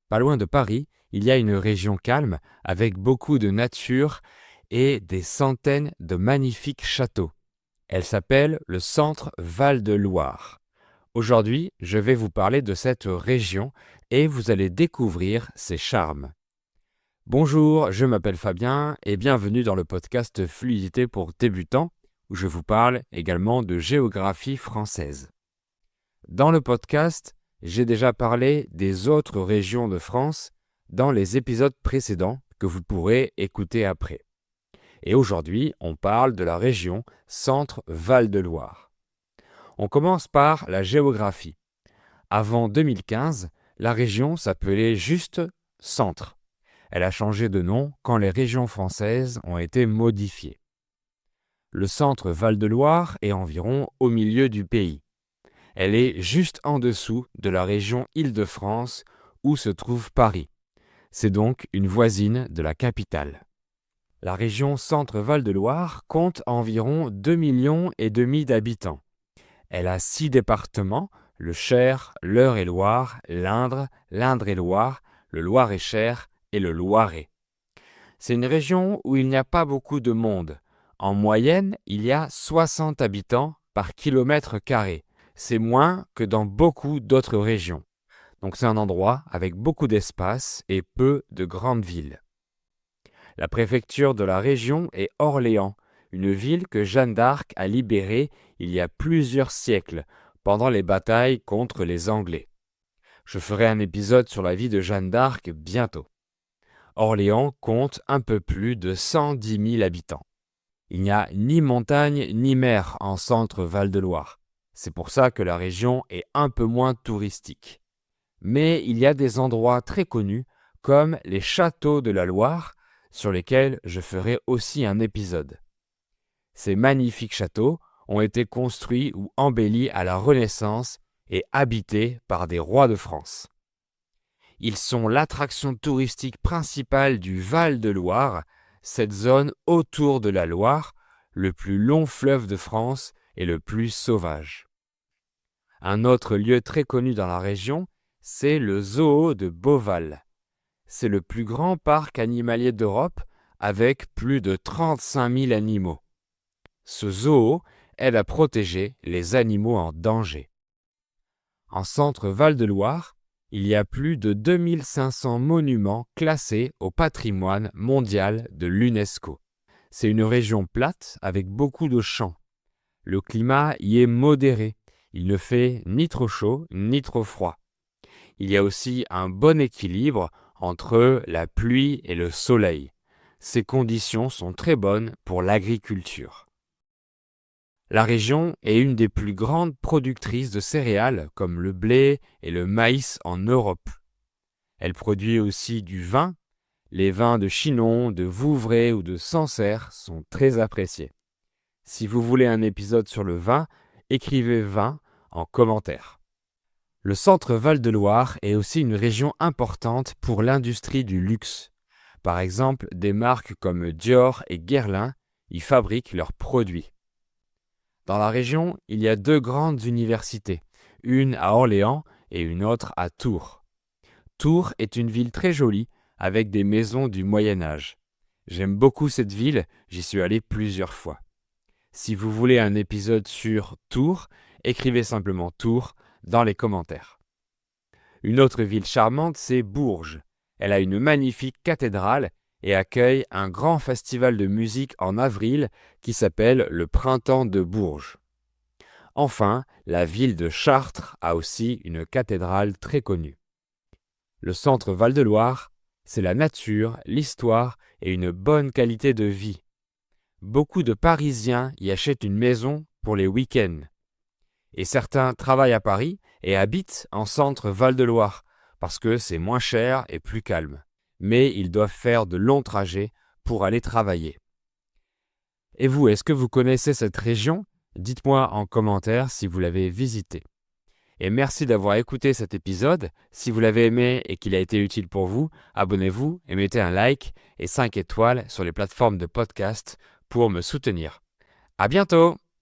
Pas loin de Paris, il y a une région calme avec beaucoup de nature et des centaines de magnifiques châteaux. Elle s'appelle le Centre Val-de-Loire. Aujourd'hui, je vais vous parler de cette région et vous allez découvrir ses charmes. Bonjour, je m'appelle Fabien et bienvenue dans le podcast Fluidité pour débutants où je vous parle également de géographie française. Dans le podcast, j'ai déjà parlé des autres régions de France dans les épisodes précédents que vous pourrez écouter après. Et aujourd'hui, on parle de la région Centre Val-de-Loire. On commence par la géographie. Avant 2015, la région s'appelait juste Centre. Elle a changé de nom quand les régions françaises ont été modifiées. Le Centre Val-de-Loire est environ au milieu du pays. Elle est juste en dessous de la région Île-de-France où se trouve Paris. C'est donc une voisine de la capitale. La région Centre-Val-de-Loire compte environ 2,5 millions d'habitants. Elle a 6 départements, le Cher, l'Eure-et-Loir, l'Indre, l'Indre-et-Loire, le Loir-et-Cher et le Loiret. C'est une région où il n'y a pas beaucoup de monde. En moyenne, il y a 60 habitants par kilomètre carré. C'est moins que dans beaucoup d'autres régions. Donc c'est un endroit avec beaucoup d'espace et peu de grandes villes. La préfecture de la région est Orléans, une ville que Jeanne d'Arc a libérée il y a plusieurs siècles, pendant les batailles contre les Anglais. Je ferai un épisode sur la vie de Jeanne d'Arc bientôt. Orléans compte un peu plus de 110 000 habitants. Il n'y a ni montagne ni mer en centre Val-de-Loire. C'est pour ça que la région est un peu moins touristique. Mais il y a des endroits très connus, comme les châteaux de la Loire, sur lesquels je ferai aussi un épisode. Ces magnifiques châteaux ont été construits ou embellis à la Renaissance et habités par des rois de France. Ils sont l'attraction touristique principale du Val-de-Loire, cette zone autour de la Loire, le plus long fleuve de France et le plus sauvage. Un autre lieu très connu dans la région, c'est le zoo de Beauval. C'est le plus grand parc animalier d'Europe avec plus de 35 000 animaux. Ce zoo aide à protéger les animaux en danger. En centre Val-de-Loire, il y a plus de 2500 monuments classés au patrimoine mondial de l'UNESCO. C'est une région plate avec beaucoup de champs. Le climat y est modéré. Il ne fait ni trop chaud ni trop froid. Il y a aussi un bon équilibre entre la pluie et le soleil. Ces conditions sont très bonnes pour l'agriculture. La région est une des plus grandes productrices de céréales comme le blé et le maïs en Europe. Elle produit aussi du vin. Les vins de Chinon, de Vouvray ou de Sancerre sont très appréciés. Si vous voulez un épisode sur le vin, écrivez vin en commentaire. Le centre Val-de-Loire est aussi une région importante pour l'industrie du luxe. Par exemple, des marques comme Dior et Guerlain y fabriquent leurs produits. Dans la région, il y a 2 grandes universités, une à Orléans et une autre à Tours. Tours est une ville très jolie avec des maisons du Moyen-Âge. J'aime beaucoup cette ville, j'y suis allé plusieurs fois. Si vous voulez un épisode sur Tours, écrivez simplement Tours dans les commentaires. Une autre ville charmante, c'est Bourges. Elle a une magnifique cathédrale et accueille un grand festival de musique en avril qui s'appelle le Printemps de Bourges. Enfin, la ville de Chartres a aussi une cathédrale très connue. Le centre Val-de-Loire, c'est la nature, l'histoire et une bonne qualité de vie. Beaucoup de Parisiens y achètent une maison pour les week-ends. Et certains travaillent à Paris et habitent en centre Val-de-Loire parce que c'est moins cher et plus calme. Mais ils doivent faire de longs trajets pour aller travailler. Et vous, est-ce que vous connaissez cette région? Dites-moi en commentaire si vous l'avez visitée. Et merci d'avoir écouté cet épisode. Si vous l'avez aimé et qu'il a été utile pour vous, abonnez-vous et mettez un like et 5 étoiles sur les plateformes de podcast pour me soutenir. À bientôt!